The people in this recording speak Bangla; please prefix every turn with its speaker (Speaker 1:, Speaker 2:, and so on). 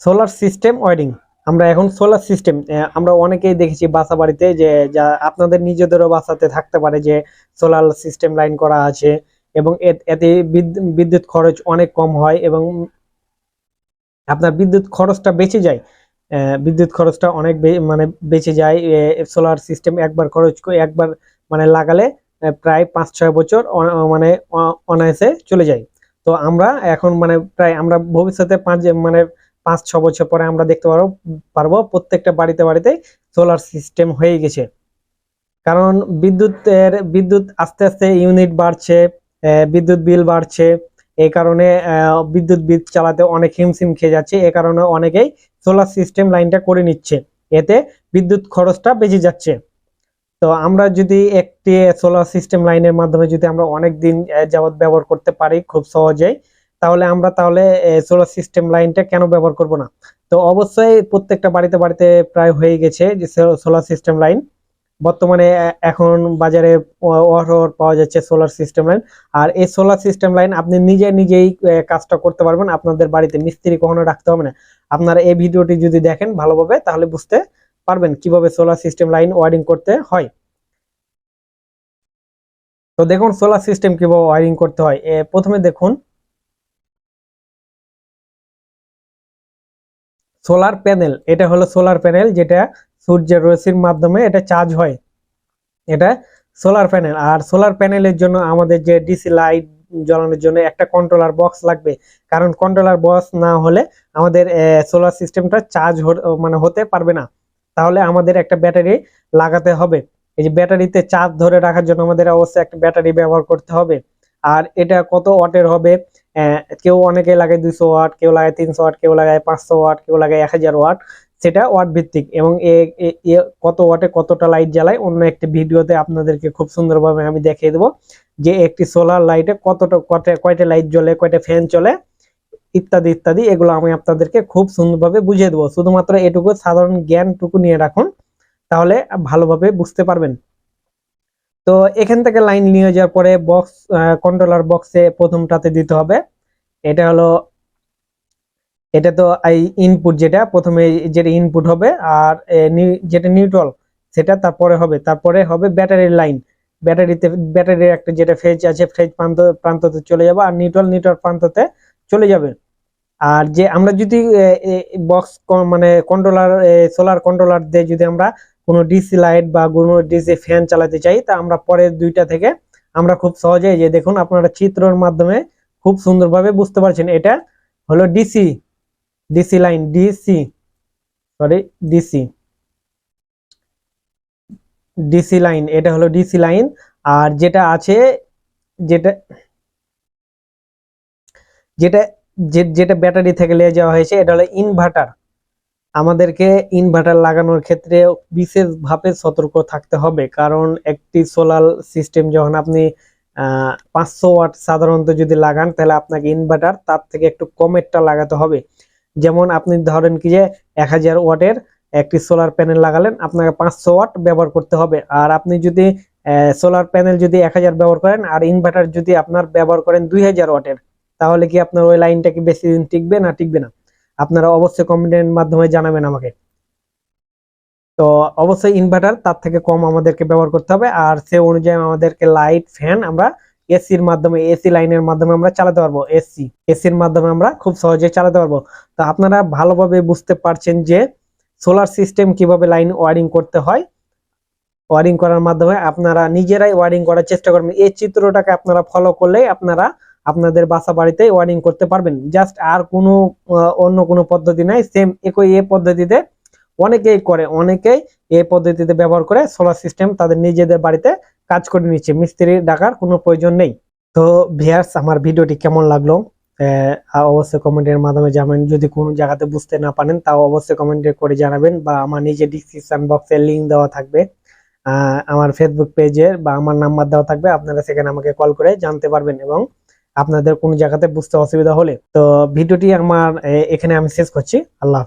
Speaker 1: Solar system wiring. আমরা এখন সোলার সিস্টেম, আমরা অনেকেই দেখেছি বাসা বাড়িতে যে যা আপনাদের নিজেদেরও বাসাতে থাকতে পারে যে সোলার সিস্টেম লাইন করা আছে, এবং এতে বিদ্যুৎ খরচ অনেক কম হয় এবং আপনার বিদ্যুৎ খরচটা বেঁচে যায়। বিদ্যুৎ খরচটা অনেক মানে বেঁচে যায়। সোলার সিস্টেম একবার খরচ করে একবার মানে লাগালে প্রায় 5-6 বছর মানে অনায়াসে চলে যায়। তো আমরা এখন মানে প্রায় আমরা ভবিষ্যতে 5-6 বছর পরে আমরা দেখতে পারবো প্রত্যেকটা বাড়িতে বাড়িতে সোলার সিস্টেম হয়ে গেছে। কারণ বিদ্যুৎ আস্তে আস্তে ইউনিট বাড়ছে, বিদ্যুৎ বিল বাড়ছে। এই কারণে বিদ্যুৎ বিল চালাতে অনেক হিমশিম খেয়ে যাচ্ছে। এই কারণে অনেকেই সোলার সিস্টেম লাইনটা করে নিচ্ছে, এতে বিদ্যুৎ খরচটা বেঁচে যাচ্ছে। তো আমরা যদি একটি সোলার সিস্টেম লাইনের মাধ্যমে যদি আমরা অনেক দিন যাবত ব্যবহার করতে পারি খুব সহজেই, তাহলে সোলার সিস্টেম লাইনটা কেন ব্যবহার করব না। তো অবশ্যই প্রত্যেকটা বাড়িতে বাড়িতে প্রায় হয়ে গেছে যে সোলার সিস্টেম লাইন। বর্তমানে এখন বাজারে পাওয়া যাচ্ছে সোলার সিস্টেম লাইন। আর এই সোলার সিস্টেম লাইন আপনি নিজেই কাজটা করতে পারবেন, আপনাদের বাড়িতে মিস্ত্রি কখনো রাখতে হবে না। আপনারা এই ভিডিওটি যদি দেখেন ভালোভাবে তাহলে বুঝতে পারবেন কিভাবে সোলার সিস্টেম লাইন ওয়ারিং করতে হয়। তো দেখুন সোলার সিস্টেম কিভাবে ওয়ারিং করতে হয়। প্রথমে দেখুন সোলার প্যানেল, এটা হলো সোলার প্যানেল যেটা সূর্যের রশ্মির মাধ্যমে এটা চার্জ হয়, এটা সোলার প্যানেল। আর সোলার প্যানেলের জন্য আমাদের যে ডিসি লাইট জ্বালানোর জন্য একটা কন্ট্রোলার বক্স লাগবে, কারণ কন্ট্রোলার বক্স না হলে আমাদের সোলার সিস্টেমটা চার্জ মানে হতে পারবে না। তাহলে আমাদের একটা ব্যাটারি লাগাতে হবে। এই যে ব্যাটারিতে চার্জ ধরে রাখার জন্য আমাদের অবশ্যই একটা ব্যাটারি ব্যবহার করতে হবে। আর এটা কত ওয়াটের হবে, কেউ অনেকে লাগায় 200 ওয়াট, কেউ লাগায় 300 ওয়াট, কেউ লাগায় 500 ওয়াট, কেউ লাগায় 1000 ওয়াট, সেটা ওয়াট ভিত্তিক। এবং কত ওয়াটে কতটা লাইট জ্বালায় অন্য একটি ভিডিওতে আপনাদেরকে খুব সুন্দরভাবে আমি দেখিয়ে দেবো যে একটি সোলার লাইটে কয়টা লাইট জ্বলে, কয়টা ফ্যান চলে, ইত্যাদি ইত্যাদি। এগুলো আমি আপনাদেরকে খুব সুন্দরভাবে বুঝিয়ে দেবো। শুধুমাত্র এটুকু সাধারণ জ্ঞানটুকু নিয়ে রাখুন, তাহলে ভালোভাবে বুঝতে পারবেন। তো এখান থেকে লাইন নিয়ে যাওয়ার পরে কন্ট্রোলার বক্সে প্রথমটাতে দিতে হবে। এটা হলো এটা তো ইনপুট, যেটা প্রথমে যেটা ইনপুট হবে, আর যেটা নিউট্রাল সেটা তারপরে হবে ব্যাটারির লাইন। ব্যাটারির একটা যেটা ফেজ আছে, ফেজ প্রান্ততে চলে যাবে, আর নিউট্রাল প্রান্ততে চলে যাবে। আর যে আমরা যদি বক্স মানে কন্ট্রোলার সোলার কন্ট্রোলার দিয়ে যদি আমরা কোনো ডিসি লাইট বা কোনো ডিসি ফ্যান চালাতে চাই, তা আমরা পরের দুইটা থেকে আমরা খুব সহজেই যে দেখুন আপনারা চিত্রের মাধ্যমে খুব সুন্দরভাবে বুঝতে পারছেন। এটা হলো ডিসি লাইন, ডিসি লাইন, এটা হলো ডিসি লাইন। আর যেটা আছে যেটা যেটা যেটা ব্যাটারি থেকে নিয়ে যাওয়া হয়েছে, এটা হলো ইনভার্টার। আমাদেরকে ইনভার্টার লাগানোর ক্ষেত্রে বিশেষভাবে সতর্ক থাকতে হবে, কারণ একটি সোলার সিস্টেম যখন আপনি 500 ওয়াট সাধারণত যদি লাগান, তাহলে আপনাকে ইনভার্টার তার থেকে একটু কমেরটা লাগাতে হবে। যেমন আপনি ধরেন কি যে 1000 ওয়াটের একটি সোলার প্যানেল লাগালেন, আপনাকে 500 ওয়াট ব্যবহার করতে হবে। আর আপনি যদি সোলার প্যানেল যদি 1000 ব্যবহার করেন আর ইনভার্টার যদি আপনার ব্যবহার করেন 2000 ওয়াটের, তাহলে কি আপনার ওই লাইনটা কি বেশি দিন টিকবে না টিকবে না? আপনারা অবশ্যই কমেন্টের মাধ্যমে জানাবেন আমাকে। তো অবশ্যই ইনভার্টার তার থেকে কম আমাদেরকে ব্যবহার করতে হবে। আর সে অনুযায়ী আমাদেরকে লাইট ফ্যান আমরা এসির মাধ্যমে, এসি লাইনের মাধ্যমে আমরা চালাতে পারবো। এসির মাধ্যমে আমরা খুব সহজে চালাতে পারবো। তো আপনারা ভালোভাবে বুঝতে পারছেন যে সোলার সিস্টেম কিভাবে লাইন ওয়ারিং করতে হয়। ওয়ারিং করার মাধ্যমে আপনারা নিজেরাই ওয়ারিং করার চেষ্টা করবেন। এই চিত্রটাকে আপনারা ফলো করলেই আপনারা আপনাদের বাসা বাড়িতে ওয়ারিং করতে পারবেন। জাস্ট আর কোনো অন্য কোনো পদ্ধতি নাই, সেম একই এই পদ্ধতিতে অনেকেই এই পদ্ধতিতে ব্যবহার করে সোলার সিস্টেম তাদের নিজেদের বাড়িতে কাজ করে নিচ্ছে, মিস্ত্রি ডাকার কোনো প্রয়োজন নেই। তো ভিউয়ার্স, আমার ভিডিওটি কেমন লাগলো অবশ্যই কমেন্টের মাধ্যমে জানাবেন। যদি কোনো জায়গাতে বুঝতে না পারেন তাও অবশ্যই কমেন্টে করে জানাবেন, বা আমার নিজের ডিসক্রিপশন বক্সে লিংক দেওয়া থাকবে, আমার ফেসবুক পেজের বা আমার নাম্বার দেওয়া থাকবে, আপনারা সেখানে আমাকে কল করে জানতে পারবেন। এবং আপনাদের কোনো জায়গাতে বুঝতে অসুবিধা হলে, তো ভিডিওটি আমার এখানে আমি শেষ করছি। আল্লাহ।